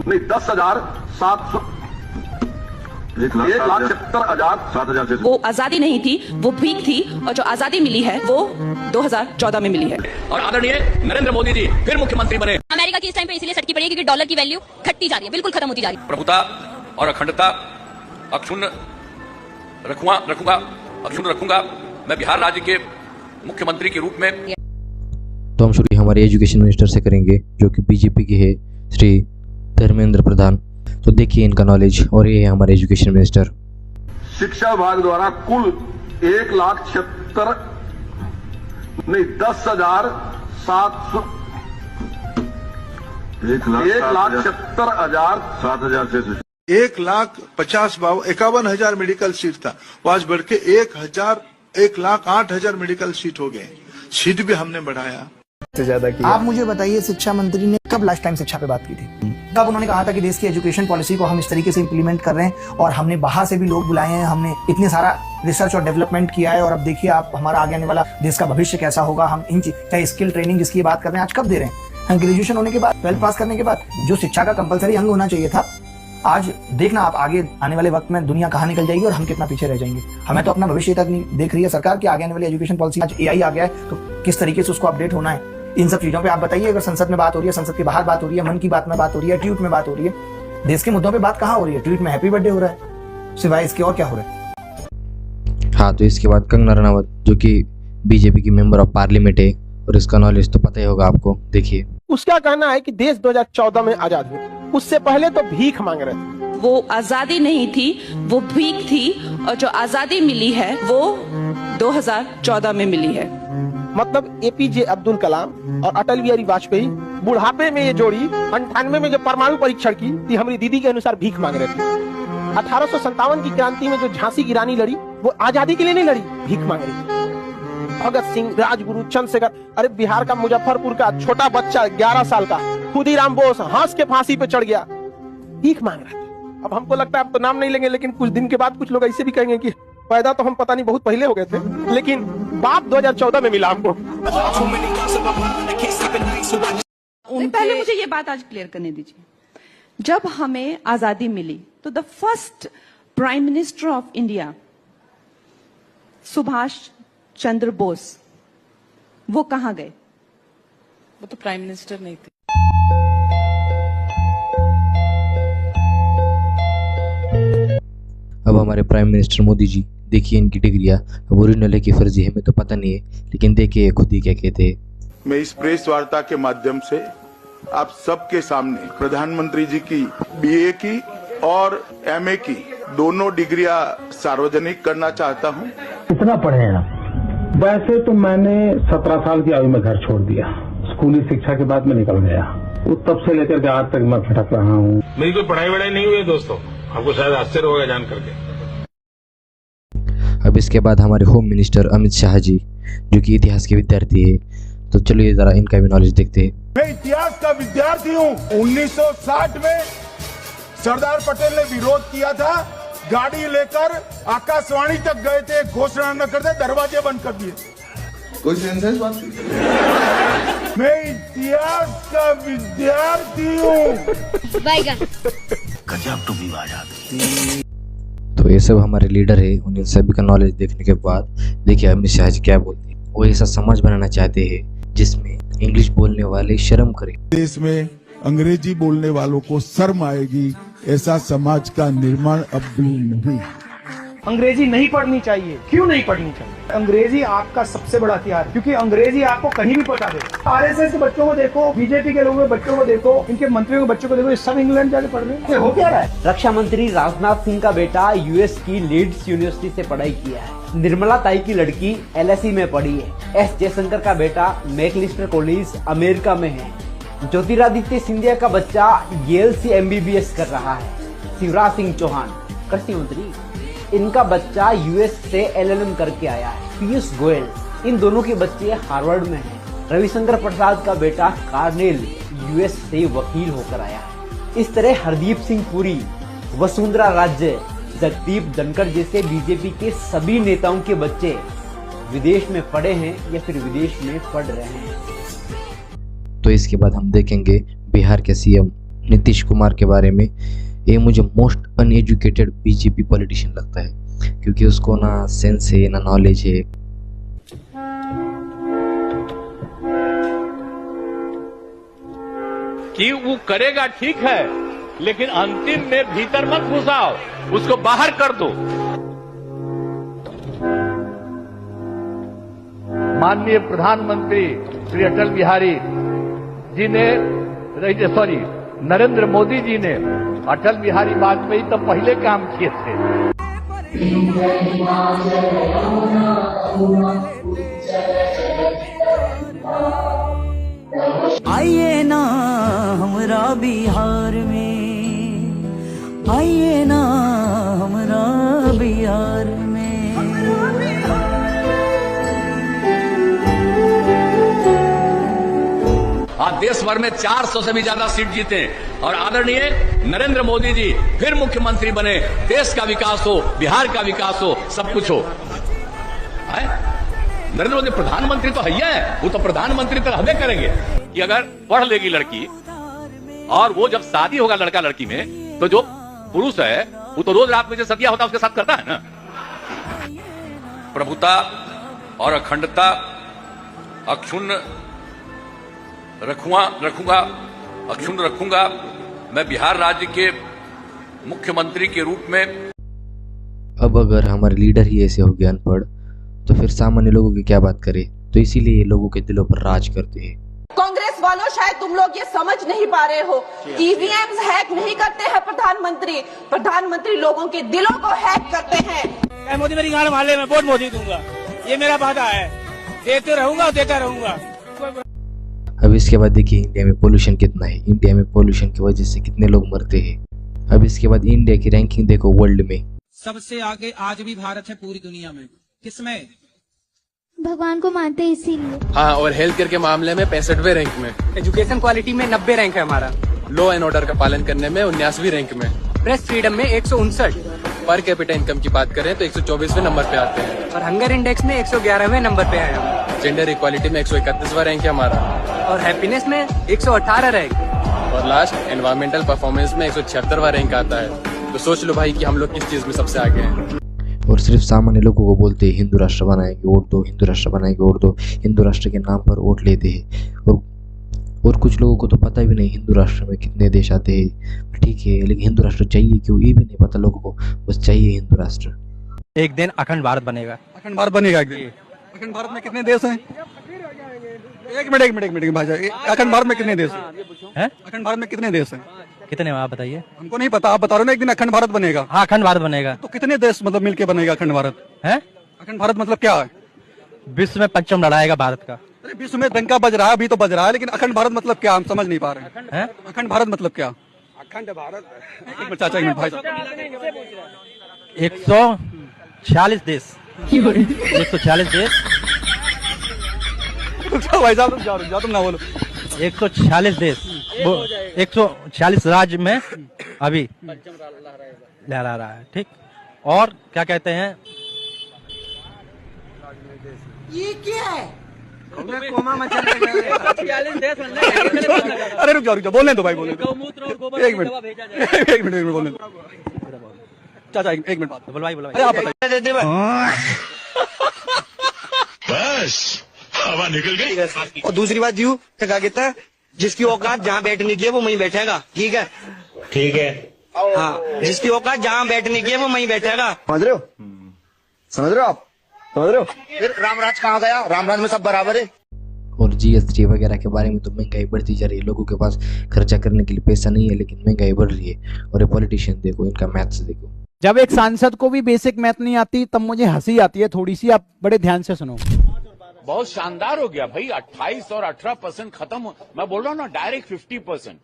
नहीं 10,700 1,76,007 से। वो आजादी नहीं थी, वो भीख थी, और जो आजादी मिली है वो 2014 में मिली है। और आदरणीय नरेंद्र मोदी जी फिर मुख्यमंत्री बने। अमेरिका की इस टाइम पे इसलिए सटकी पड़ी है क्योंकि डॉलर की वैल्यू घटती जा रही है, बिल्कुल खत्म होती जा रही है। प्रभुता और अखंडता अक्षुण्ण रखूंगा मैं बिहार राज्य के मुख्यमंत्री के रूप में। तो हम शुरू हमारे एजुकेशन मिनिस्टर से करेंगे, जो कि बीजेपी के है, श्री धर्मेंद्र प्रधान। तो देखिए इनका नॉलेज, और ये है हमारे एजुकेशन मिनिस्टर। शिक्षा विभाग द्वारा कुल 1,76,000 नहीं 10,700 1,76,007 से 1,51,000 मेडिकल सीट था, वो आज बढ़ के 1,08,000 मेडिकल सीट हो गए। सीट भी हमने बढ़ाया। ज्यादा किया। आप मुझे बताइए, शिक्षा मंत्री ने कब लास्ट टाइम शिक्षा पे बात की थी? तब उन्होंने कहा था कि देश की एजुकेशन पॉलिसी को हम इस तरीके से इम्प्लीमेंट कर रहे हैं, और हमने बाहर से भी लोग बुलाए हैं, हमने इतने सारा रिसर्च और डेवलपमेंट किया है, और अब देखिए आप हमारा आगे आने वाला देश का भविष्य कैसा होगा। हम इन चाहे स्किल ट्रेनिंग जिसकी बात कर रहे हैं, आज कब दे रहे हैं? हम ग्रेजुएशन होने के बाद, 12th पास करने के बाद जो शिक्षा का कंपलसरी अंग होना चाहिए था, आज देखना आप आगे आने वाले वक्त में दुनिया कहाँ निकल जाएगी और हम कितना पीछे रह जाएंगे। हमें तो अपना भविष्य तक नहीं देख रही है सरकार कि आगे आने वाली एजुकेशन पॉलिसी। आज AI आ गया है, तो किस तरीके से उसको अपडेट होना है, इन सब चीजों पे आप बताइए। अगर संसद में बात हो रही है, संसद के बाहर बात हो रही है, मन की बात में बात हो रही है, ट्वीट में बात हो रही है, देश के मुद्दों पे बात कहाँ हो रही है? ट्वीट में हैप्पी बर्थडे हो रहा है, सिवाय इसके और क्या हो रहा है? हाँ, तो इसके बाद कंगना रनावत, जो कि बीजेपी की मेंबर ऑफ पार्लियामेंट है, और इसका नॉलेज तो पता ही होगा आपको। देखिए उसका कहना है कि देश 2014 में आजाद हुआ, उससे पहले तो भीख मांग रहे थे। वो आजादी नहीं थी, वो भीख थी, और जो आजादी मिली है वो 2014 में मिली है। मतलब APJ अब्दुल कलाम और अटल बिहारी वाजपेयी बुढ़ापे में ये जोड़ी 98 में जब परमाणु परीक्षण की थी, हमारी दीदी के अनुसार भीख मांग रहे थे। 1857 की क्रांति में जो झांसी की रानी लड़ी, वो आजादी के लिए नहीं लड़ी, भीख मांग रही थी। भगत सिंह, राजगुरु, चंद्रशेखर, अरे बिहार का मुजफ्फरपुर का छोटा बच्चा 11 साल का खुदीराम बोस हंस के फांसी पे चढ़ गया, भीख मांग रहा था। अब हमको लगता है अब तो नाम नहीं लेंगे, लेकिन कुछ दिन के बाद कुछ लोग ऐसे भी कहेंगे कि पैदा तो हम पता नहीं बहुत पहले हो गए थे, लेकिन बाप 2014 में मिला हमको। पहले मुझे ये बात आज क्लियर करने दीजिए। जब हमें आजादी मिली तो the first prime minister of India Subhash Chandra Bose, वो कहां गए? वो तो प्राइम मिनिस्टर नहीं थे। अब हमारे प्राइम मिनिस्टर मोदी जी, देखिए इनकी डिग्रियां अब ओरिजिनल है कि फर्जी है, हमें तो पता नहीं है, लेकिन देखिए खुद ही क्या कहते हैं। मैं इस प्रेस वार्ता के माध्यम से आप सबके सामने प्रधानमंत्री जी की BA की और MA की दोनों डिग्रियां सार्वजनिक करना चाहता हूं। कितना पढ़े हैं आप? वैसे तो मैंने 17 साल की आयु में घर छोड़ दिया, स्कूली शिक्षा के बाद में निकल गया, तब से लेकर के आज तक मैं भटक रहा हूँ। मेरी कोई पढ़ाई वढ़ाई नहीं हुई है दोस्तों, आपको शायद आश्चर्य होगा जान करके। अब इसके बाद हमारे होम मिनिस्टर अमित शाह जी, जो कि इतिहास के विद्यार्थी है, तो चलिए जरा इनका भी नॉलेज देखते हैं। मैं इतिहास का विद्यार्थी हूँ। 1960 में सरदार पटेल ने विरोध किया था, गाड़ी लेकर आकाशवाणी तक गए थे, घोषणा न करते दरवाजे बंद कर दिए। कोई सेंस है इस बात की? मैं इतिहास का विद्यार्थी हूँ। तो ये सब हमारे लीडर है, उन्हें सभी का नॉलेज देखने के बाद देखिए अमित शाह जी क्या बोलते हैं। वो ऐसा समाज बनाना चाहते हैं जिसमें इंग्लिश बोलने वाले शर्म करें। देश में अंग्रेजी बोलने वालों को शर्म आएगी, ऐसा समाज का निर्माण अब भी नहीं। अंग्रेजी नहीं पढ़नी चाहिए। क्यों नहीं पढ़नी चाहिए? अंग्रेजी आपका सबसे बड़ा हथियार, क्योंकि अंग्रेजी आपको कहीं भी पहुंचा दे। RSS के बच्चों को देखो, बीजेपी के लोगों के बच्चों को देखो, इनके मंत्रियों के बच्चों को देखो, ये सब इंग्लैंड जाके पढ़ रहे हैं। हो क्या रहा है? रक्षा मंत्री राजनाथ सिंह का बेटा US की लीड्स यूनिवर्सिटी से पढ़ाई किया है। निर्मला ताई की लड़की LSE में पढ़ी है। S जयशंकर का बेटा मैकलिस्टर कॉलेज अमेरिका में है। ज्योतिरादित्य सिंधिया का बच्चा येल से MBBS कर रहा है। शिवराज सिंह चौहान कृषि मंत्री, इनका बच्चा US से LLM करके आया है। पीयूष गोयल, इन दोनों के बच्चे हार्वर्ड में हैं। रविशंकर प्रसाद का बेटा कार्नेल US से वकील होकर आया है। इस तरह हरदीप सिंह पुरी, वसुंधरा राजे, जगदीप धनखड़ जैसे बीजेपी के सभी नेताओं के बच्चे विदेश में पढ़े हैं या फिर विदेश में पढ़ रहे हैं। तो इसके बाद हम देखेंगे बिहार के CM नीतीश कुमार के बारे में, ये मुझे मोस्ट अनएजुकेटेड बीजेपी पॉलिटिशियन लगता है, क्योंकि उसको ना सेंस है ना नॉलेज है। कि वो करेगा ठीक है, लेकिन अंतिम में भीतर मत घुसाओ, उसको बाहर कर दो। माननीय प्रधानमंत्री श्री अटल बिहारी जी ने, सॉरी नरेंद्र मोदी जी ने अटल बिहारी वाजपेयी तो पहले काम किए थे। आइए ना हमरा बिहार में, आइए ना हमरा बिहार में। आज देश भर में 400 से भी ज्यादा सीट जीते और आदरणीय नरेंद्र मोदी जी फिर मुख्यमंत्री बने, देश का विकास हो, बिहार का विकास हो, सब कुछ हो। नरेंद्र मोदी प्रधानमंत्री तो है, वो तो प्रधानमंत्री तो हमें करेंगे कि अगर पढ़ लेगी लड़की और वो जब शादी होगा लड़का लड़की में, तो जो पुरुष है वो तो रोज रात में जो सतिया होता है उसके साथ करता है ना। प्रभुता और अखंडता अक्षुण्ण अक्षुण्ण रखूंगा मैं बिहार राज्य के मुख्यमंत्री के रूप में। अब अगर हमारे लीडर ही ऐसे हो गए अनपढ़, तो फिर सामान्य लोगों की क्या बात करें। तो इसीलिए ये लोगों के दिलों पर राज करते हैं। कांग्रेस वालों, शायद तुम लोग ये समझ नहीं पा रहे हो, ईवीएम हैक नहीं करते हैं प्रधानमंत्री लोगों के दिलों को हैक करते हैं। मोदी मेरी गाड़ माले में वोट मोदी दूंगा, ये मेरा वादा है, देते रहूंगा, देता रहूंगा। अब इसके बाद देखिए इंडिया में पोल्यूशन कितना है, इंडिया में पोल्यूशन की वजह से कितने लोग मरते हैं। अब इसके बाद इंडिया की रैंकिंग देखो वर्ल्ड में, सबसे आगे आज भी भारत है पूरी दुनिया में। किसमें? भगवान को मानते हैं इसीलिए। हाँ, और हेल्थ केयर के मामले में 65वें रैंक में, एजुकेशन क्वालिटी में 90 रैंक है हमारा, लॉ एंड ऑर्डर का पालन करने में 79वीं रैंक में, प्रेस फ्रीडम में 159, पर कैपिटा इनकम की बात करें तो 124वें नंबर पे आते हैं, और हंगर इंडेक्स में 111वें नंबर पे आए हम। जेंडर इक्वालिटी में 131वां रैंक है हमारा, और हैप्पीनेस में 118 रैंक, और लास्ट एनवायरमेंटल परफॉर्मेंस में 176वां रैंक आता है। तो सोच लो भाई कि हम लोग किस चीज में सबसे आगे हैं। और सिर्फ सामान्य लोगों को बोलते हैं हिंदू राष्ट्र बनाएंगे वोट दो, हिंदू राष्ट्र बनाएंगे वोट दो, हिंदू राष्ट्र के नाम पर वोट लेते हैं। और कुछ लोगों को तो पता भी नहीं हिंदू राष्ट्र में कितने देश आते हैं। ठीक है, लेकिन हिंदू राष्ट्र चाहिए क्यों, ये भी नहीं पता लोगों को, बस चाहिए हिंदू राष्ट्र। एक दिन अखंड भारत बनेगा, अखंड भारत बनेगा एक दिन। अखंड भारत में कितने देश हैं? एक मिनट भाई, अखंड भारत में कितने देश हैं? अखंड भारत में कितने देश हैं? कितने आप बताइए। हमको नहीं पता, आप बता रहे हो ना एक दिन अखंड भारत बनेगा। हाँ, अखंड भारत बनेगा। तो कितने देश मतलब मिलके बनेगा अखंड भारत? है अखंड भारत मतलब क्या है? विश्व में पंचम लड़ाएगा भारत का। अरे विश्व में डंका बज रहा है, अभी तो बज रहा है, लेकिन अखंड भारत मतलब क्या, हम समझ नहीं पा रहे हैं। अखंड भारत मतलब क्या? अखंड भारत, एक मिनट चाचा, एक मिनट भाई साहब, 146 देश, 146 देश। भाई साहब जाओ, तुम ना बोलो। 146 देश, 146 राज्य में अभी लहरा रहा है। ठीक, और क्या कहते हैं, ये क्या है? अरे रुक जाओ, बोलने दो भाई, बोलने दो। एक मिनट बोलने दो चाचा, एक मिनट बात बोल भाई, आप बताइए। बस हवा निकल गई। और दूसरी बात जीव क्या कहता है, जिसकी औकात जहाँ बैठने की है वो वहीं बैठेगा। ठीक है, ठीक है। हाँ, जिसकी औकात जहाँ बैठने की है वो वहीं बैठेगा। समझ रहे हो आप? समझ रहे हो? फिर रामराज कहाँ गया? रामराज में सब बराबर है। और जीएसटी वगैरह के बारे में तो महंगाई बढ़ती जा रही है, लोगों के पास खर्चा करने के लिए पैसा नहीं है, लेकिन महंगाई बढ़ रही है। और ये पॉलिटिशियन देखो, इनका मैथ्स देखो। जब एक सांसद को भी बेसिक मैथ नहीं आती तब मुझे हंसी आती है थोड़ी सी। आप बड़े ध्यान से सुनो। बहुत शानदार हो गया भाई, 28 और 18% खत्म। मैं बोल रहा हूँ ना, डायरेक्ट 50%।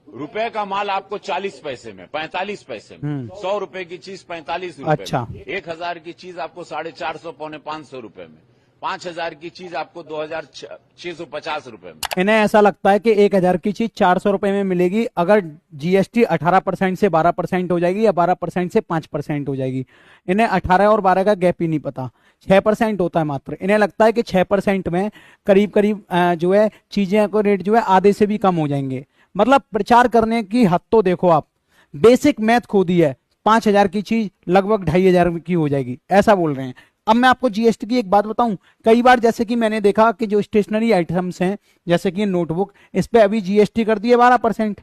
रुपए का माल आपको 40 पैसे में, 45 पैसे में। 100 रुपए की चीज 45 रुपए अच्छा। में। 1000 की चीज आपको 450 पौने 500 रुपए में। 5000 की चीज आपको 2650 रुपए में। इन्हें ऐसा लगता है कि 1000 की चीज 400 रुपए में मिलेगी अगर जीएसटी 18% से 12% हो जाएगी या 12% से 5% हो जाएगी। इन्हें 18 और 12 का गैप ही नहीं पता, 6% होता है मात्र। इन्हें लगता है कि 6% में करीब करीब जो है चीजें को रेट जो है आधे से भी कम हो जाएंगे। मतलब प्रचार करने की हद तो देखो आप, बेसिक मैथ खो दी है, 5,000 की चीज लगभग 2,500 की हो जाएगी, ऐसा बोल रहे हैं। अब मैं आपको जीएसटी की एक बात बताऊं, कई बार जैसे कि मैंने देखा कि जो स्टेशनरी आइटम्स हैं जैसे कि नोटबुक, इस पे अभी जीएसटी कर दिए 12%,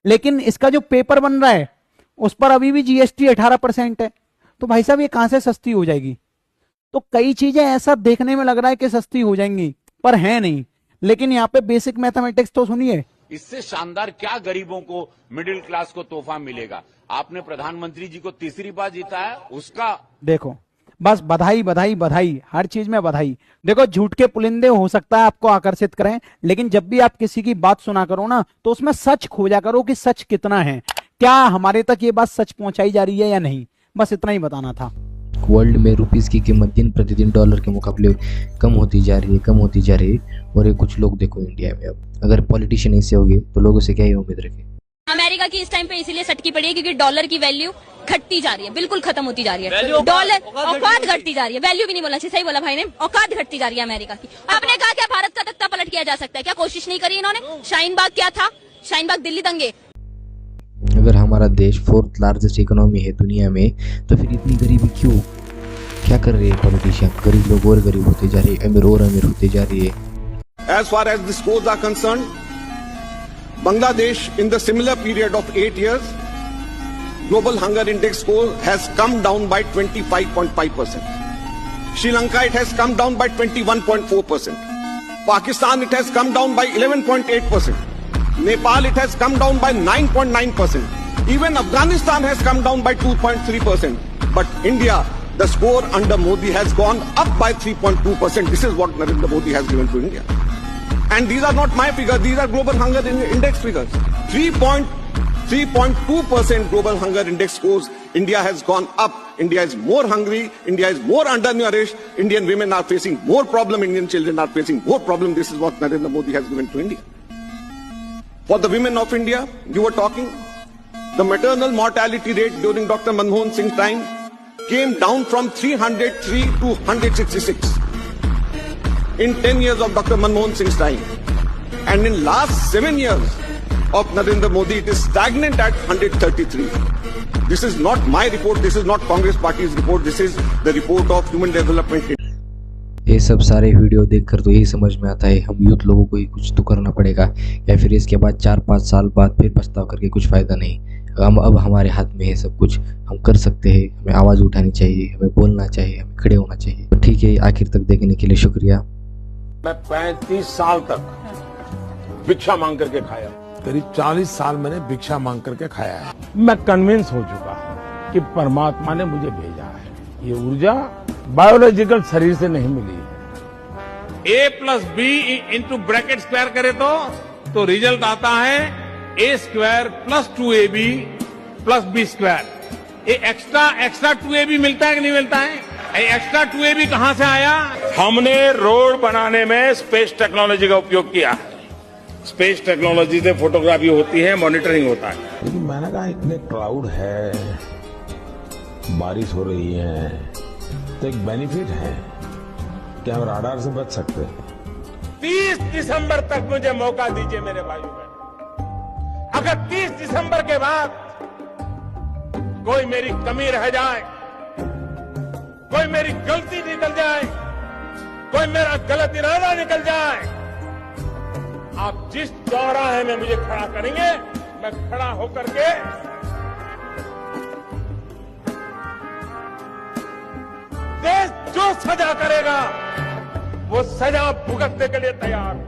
लेकिन इसका जो पेपर बन रहा है उस पर अभी भी जीएसटी 18% है। तो भाई साहब ये कहां से सस्ती हो जाएगी? तो कई चीजें ऐसा देखने में लग रहा है कि सस्ती हो जाएंगी पर है नहीं, लेकिन यहाँ पे बेसिक मैथमेटिक्स तो सुनिए। इससे शानदार क्या गरीबों को, मिडिल क्लास को तोहफा मिलेगा? आपने प्रधानमंत्री जी को तीसरी बार जिताया, उसका देखो बस बधाई बधाई बधाई, हर चीज में बधाई। देखो झूठ के पुलिंदे हो सकता है आपको आकर्षित करें, लेकिन जब भी आप किसी की बात सुना करो ना तो उसमें सच खोजा करो कि सच कितना है, क्या हमारे तक ये बात सच पहुंचाई जा रही है या नहीं, बस इतना ही बताना था। वर्ल्ड में रुपीस की कीमत दिन प्रतिदिन डॉलर के मुकाबले कम होती जा रही है। और ये कुछ लोग देखो इंडिया में, अब अगर पॉलिटिशियन ऐसे हो गए तो लोगों से क्या ही उम्मीद रखें। अमेरिका की इस टाइम पे इसीलिए सटकी पड़ी है क्योंकि डॉलर की वैल्यू घटती जा रही है, बिल्कुल खत्म होती जा रही है। डॉलर औकात घटती जा रही है, वैल्यू भी नहीं बोलना चाहिए, सही बोला भाई ने, औकात घटती जा रही है अमेरिका की। आपने कहा क्या भारत का तख्ता पलट किया जा सकता है? क्या कोशिश नहीं करी इन्होंने? शाहीन बाग क्या था? शाहीन बाग दिल्ली दंगे। अगर हमारा देश 4th लार्जेस्ट इकोनॉमी है दुनिया में, तो फिर इतनी गरीबी क्यों? क्या कर रहे हैं पॉलिटिशियन? गरीब लोग और गरीब होते जा रहे हैं, अमीर और अमीर होते जा रही है। As far as the scores are concerned, Bangladesh in the similar period of 8 years, global hunger index score has come down by 25.5%. Sri Lanka, it has come down by 21.4%. Pakistan, it has come down by 11.8%. Nepal, it has come down by 9.9%. Even Afghanistan has come down by 2.3%. But India, the score under Modi has gone up by 3.2%. This is what Narendra Modi has given to India. And these are not my figures, these are global hunger index figures. 3.2% global hunger index scores. India has gone up. India is more hungry. India is more undernourished. Indian women are facing more problem. Indian children are facing more problem. This is what Narendra Modi has given to India. For the women of India, you were talking, the maternal mortality rate during Dr. Manmohan Singh's time came down from 303 to 166 in 10 years of Dr. Manmohan Singh's time. And in last 7 years of Narendra Modi, it is stagnant at 133. This is not my report, this is not Congress Party's report, this is the report of Human Development. ये सब सारे video देखकर तो यही समझ में आता है हम यूथ लोगों को ही कुछ तो करना पड़ेगा, या फिर इसके बाद 4-5 साल बाद फिर पछताव करके कुछ फ़ायदा नहीं। अब हमारे हाथ में है सब कुछ, हम कर सकते हैं, हमें आवाज़ उठानी चाहिए, हमें बोलना चाहिए, हमें खड़े होना चाहिए। तो ठीक है, आखिर तक देखने के लिए शुक्रिया। मैं 35 साल तक भिक्षा मांग करके खाया, करीब 40 साल मैंने भिक्षा मांग करके खाया है। मैं कन्विंस हो चुका हूँ कि परमात्मा ने मुझे भेजा है। ये ऊर्जा बायोलॉजिकल शरीर से नहीं मिली है। A+B इंटू ब्रैकेट स्क्वायर करे तो रिजल्ट आता है A² + 2AB + B²। ये एक्स्ट्रा 2AB मिलता है कि नहीं मिलता है? एक्स्ट्रा 2AB कहां से आया? हमने रोड बनाने में स्पेस टेक्नोलॉजी का उपयोग किया है। स्पेस टेक्नोलॉजी से फोटोग्राफी होती है, मॉनिटरिंग होता है। लेकिन मैंने कहा इतने क्लाउड है, बारिश हो रही है, तो एक बेनिफिट है कि हम राडार से बच सकते हैं। 30 दिसंबर तक मुझे मौका दीजिए मेरे भाइयों बहनों। अगर 30 दिसंबर के बाद कोई मेरी कमी रह जाए, कोई मेरी गलती निकल जाए, कोई मेरा गलत इरादा निकल जाए, आप जिस चौराहे में मुझे खड़ा करेंगे, मैं खड़ा होकर के देश जो सजा करेगा वो सजा भुगतने के लिए तैयार हूं।